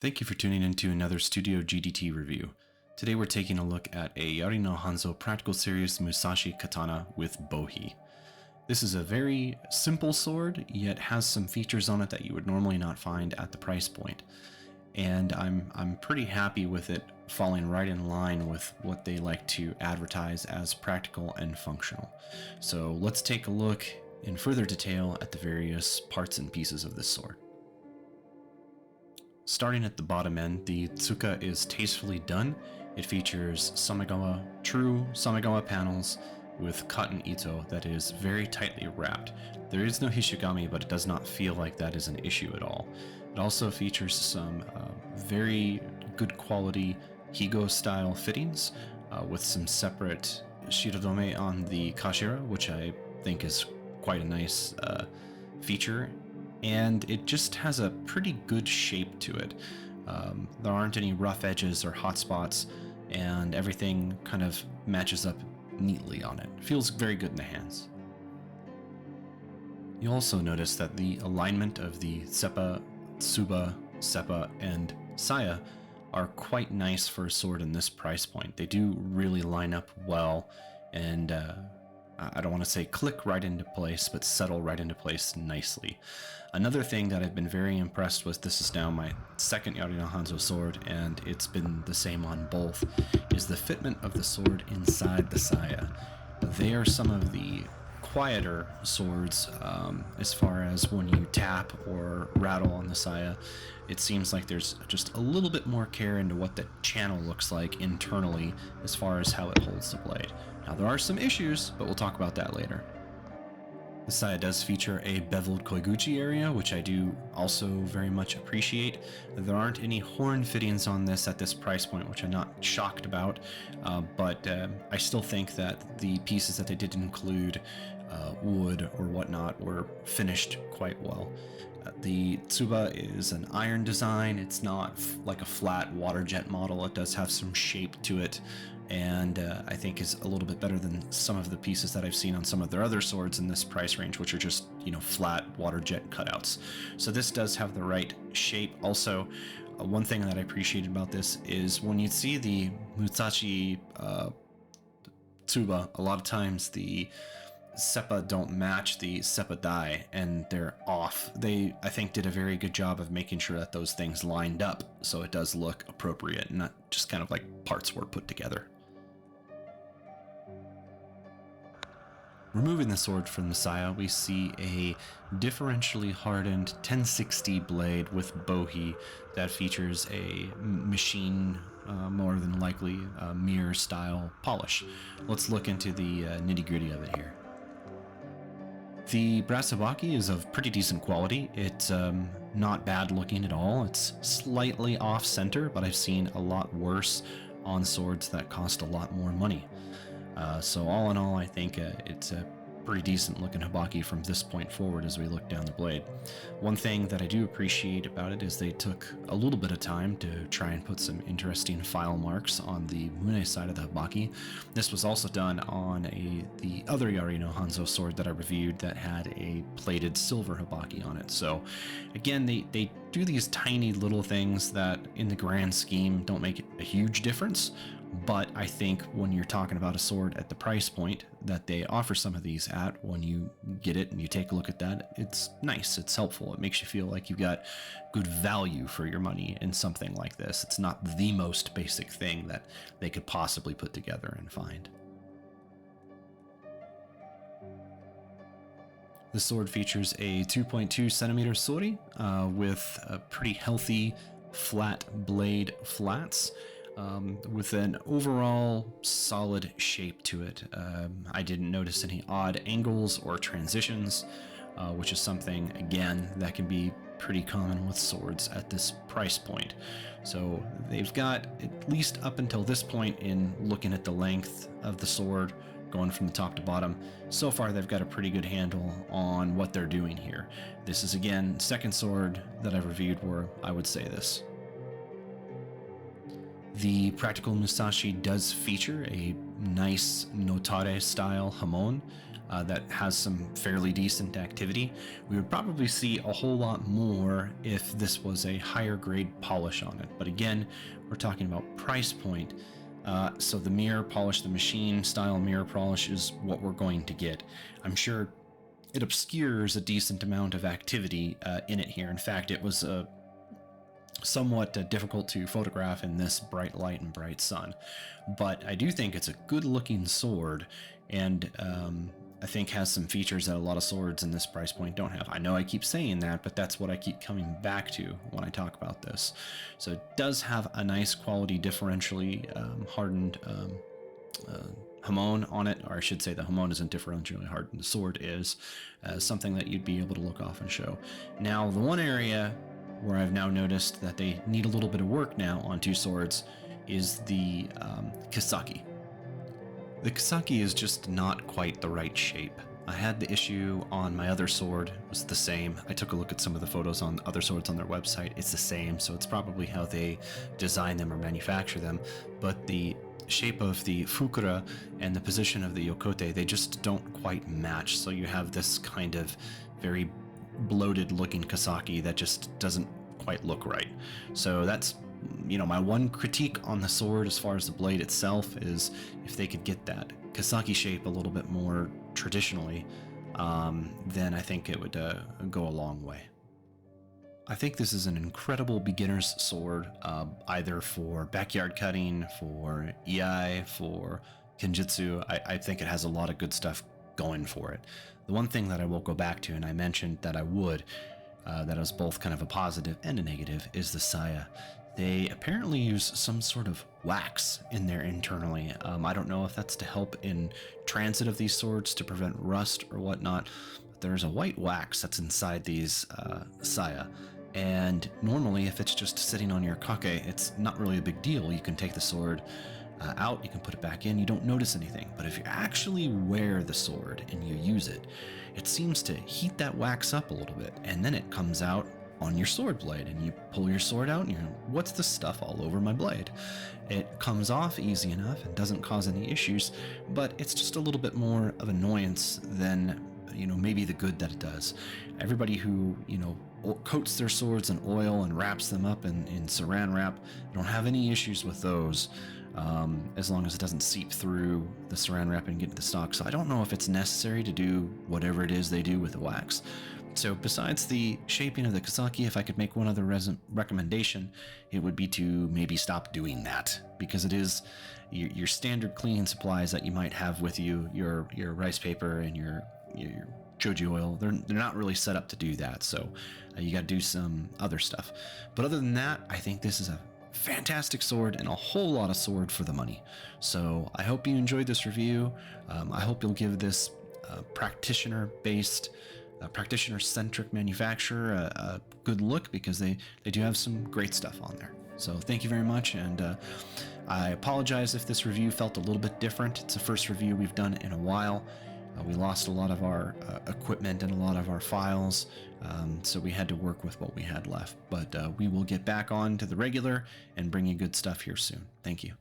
Thank you for tuning into another StudioGDT review. Today we're taking a look at a YariNoHanzo Practical Series Musashi Katana with Bohi. This is a very simple sword, yet has some features on it that you would normally not find at the price point. And I'm pretty happy with it falling right in line with what they like to advertise as practical and functional. So let's take a look in further detail at the various parts and pieces of this sword. Starting at the bottom end, the tsuka is tastefully done. It features true samegawa panels with cotton ito that is very tightly wrapped. There is no hishigami, but it does not feel like that is an issue at all. It also features some very good quality higo style fittings with some separate shirodome on the kashira, which I think is quite a nice feature. And it just has a pretty good shape to it. There aren't any rough edges or hot spots, and everything kind of matches up neatly on it. Feels very good in the hands. You'll also notice that the alignment of the seppa, tsuba, seppa, and saya are quite nice for a sword in this price point. They do really line up well, and I don't want to say click right into place, but settle right into place nicely. Another thing that I've been very impressed with, this is now my second YariNoHanzo sword, and it's been the same on both, is the fitment of the sword inside the saya. They are some of the quieter swords as far as when you tap or rattle on the saya. It seems like there's just a little bit more care into what the channel looks like internally as far as how it holds the blade. Now there are some issues, but we'll talk about that later. The saya does feature a beveled koiguchi area, which I do also very much appreciate. There aren't any horn fittings on this at this price point, which I'm not shocked about, but I still think that the pieces that they did include, wood or whatnot, were finished quite well. The tsuba is an iron design. It's not like a flat water jet model. It does have some shape to it, and I think is a little bit better than some of the pieces that I've seen on some of their other swords in this price range, which are just, flat water jet cutouts. So this does have the right shape. Also, one thing that I appreciated about this is when you see the Musashi tsuba, a lot of times the seppa don't match the seppa die, and they're off. They, I think, did a very good job of making sure that those things lined up so it does look appropriate and not just kind of like parts were put together. Removing the sword from the saya, we see a differentially hardened 1060 blade with bohi that features a machine, more than likely mirror style polish. Let's look into the nitty-gritty of it here. The brass habaki is of pretty decent quality. It's not bad looking at all. It's slightly off center, but I've seen a lot worse on swords that cost a lot more money. So all in all, I think it's a pretty decent looking habaki from this point forward as we look down the blade. One thing that I do appreciate about it is they took a little bit of time to try and put some interesting file marks on the mune side of the habaki. This was also done on the other YariNoHanzo sword that I reviewed that had a plated silver habaki on it. So again, they do these tiny little things that in the grand scheme don't make a huge difference. But I think when you're talking about a sword at the price point that they offer some of these at, when you get it and you take a look at that, it's nice, it's helpful, it makes you feel like you've got good value for your money in something like this. It's not the most basic thing that they could possibly put together and find. The sword features a 2.2 centimeter sori with a pretty healthy flat blade flats. With an overall solid shape to it. I didn't notice any odd angles or transitions, which is something, again, that can be pretty common with swords at this price point. So they've got, at least up until this point in looking at the length of the sword, going from the top to bottom, so far they've got a pretty good handle on what they're doing here. This is, again, second sword that I've reviewed where I would say this. The Practical Musashi does feature a nice Notare style Hamon. that has some fairly decent activity. We would probably see a whole lot more if this was a higher grade polish on it. But again, we're talking about price point. So the mirror polish, the machine style mirror polish is what we're going to get. I'm sure it obscures a decent amount of activity in it here. In fact, it was somewhat difficult to photograph in this bright light and bright sun. But I do think it's a good looking sword, and I think has some features that a lot of swords in this price point don't have. I know I keep saying that, but that's what I keep coming back to when I talk about this. So it does have a nice quality differentially hardened Hamon on it, or I should say the Hamon isn't differentially hardened, the sword is, something that you'd be able to look off and show. Now, the one area where I've now noticed that they need a little bit of work now on two swords is the Kisaki. The Kisaki is just not quite the right shape. I had the issue on my other sword, it was the same. I took a look at some of the photos on other swords on their website, it's the same, so it's probably how they design them or manufacture them, but the shape of the fukura and the position of the yokote, they just don't quite match, so you have this kind of very bloated looking Kisaki that just doesn't quite look right. So that's, you know, my one critique on the sword as far as the blade itself is if they could get that Kisaki shape a little bit more traditionally, then I think it would go a long way. I think this is an incredible beginner's sword, either for backyard cutting, for EI, for Kenjutsu. I think it has a lot of good stuff going for it. The one thing that I will go back to, and I mentioned that I would, that was both kind of a positive and a negative, is the saya. They apparently use some sort of wax in there internally. I don't know if that's to help in transit of these swords to prevent rust or whatnot, but there's a white wax that's inside these saya. And normally if it's just sitting on your kake, it's not really a big deal. You can take the sword out, you can put it back in, you don't notice anything. But if you actually wear the sword and you use it, it seems to heat that wax up a little bit, and then it comes out on your sword blade, and you pull your sword out and you're, what's this stuff all over my blade? It comes off easy enough and doesn't cause any issues, but it's just a little bit more of annoyance than, you know, maybe the good that it does. Everybody who, you know, coats their swords in oil and wraps them up in saran wrap, don't have any issues with those, as long as it doesn't seep through the saran wrap and get into the stock. So I don't know if it's necessary to do whatever it is they do with the wax. So besides the shaping of the Kisaki, if I could make one other recommendation, it would be to maybe stop doing that, because it is your standard cleaning supplies that you might have with you, your rice paper and your choji oil, they're not really set up to do that, so you got to do some other stuff. But other than that, I think this is a fantastic sword and a whole lot of sword for the money. So I hope you enjoyed this review. I hope you'll give this practitioner-based, practitioner-centric manufacturer a good look, because they do have some great stuff on there. So thank you very much, and I apologize if this review felt a little bit different. It's the first review we've done in a while. We lost a lot of our equipment and a lot of our files, so we had to work with what we had left. But we will get back on to the regular and bring you good stuff here soon. Thank you.